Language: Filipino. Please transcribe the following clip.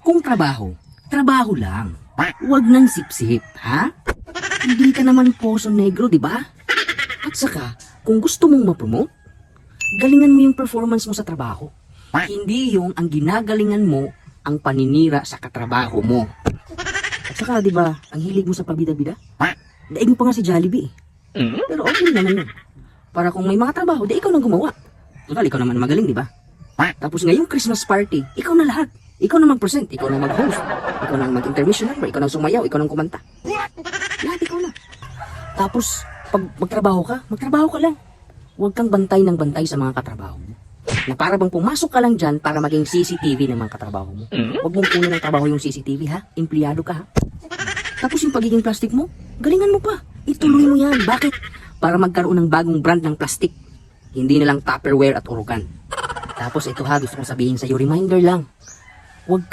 Kung trabaho, trabaho lang. Huwag nang sip-sip, ha? Hindi ka naman poso negro, di ba? At saka, kung gusto mong ma-promote, galingan mo yung performance mo sa trabaho. Hindi yung ang ginagalingan mo ang paninira sa katrabaho mo. At saka, di ba, ang hilig mo sa pabida-bida? Daig mo pa nga si Jollibee. Pero okay naman yun. Para kung may mga trabaho, di ikaw nang gumawa. Total, ikaw naman magaling, di ba? Tapos ngayong Christmas party, ikaw na lahat. Ikaw na mag-present, ikaw na mag-host, ikaw na mag-intermission number, ikaw na sumayaw, ikaw na kumanta. Lahat ikaw na. Tapos, pag magtrabaho ka lang. Huwag kang bantay ng bantay sa mga katrabaho mo. Na para bang pumasok ka lang dyan para maging CCTV ng mga katrabaho mo. Huwag mong puno ng trabaho yung CCTV, ha? Empleyado ka, ha? Tapos yung pagiging plastic mo, galingan mo pa. Ituloy mo yan. Bakit? Para magkaroon ng bagong brand ng plastic. Hindi na lang Tupperware at Urugan. Tapos ito ha, gusto kong sabihin sa'yo, reminder lang. Huwag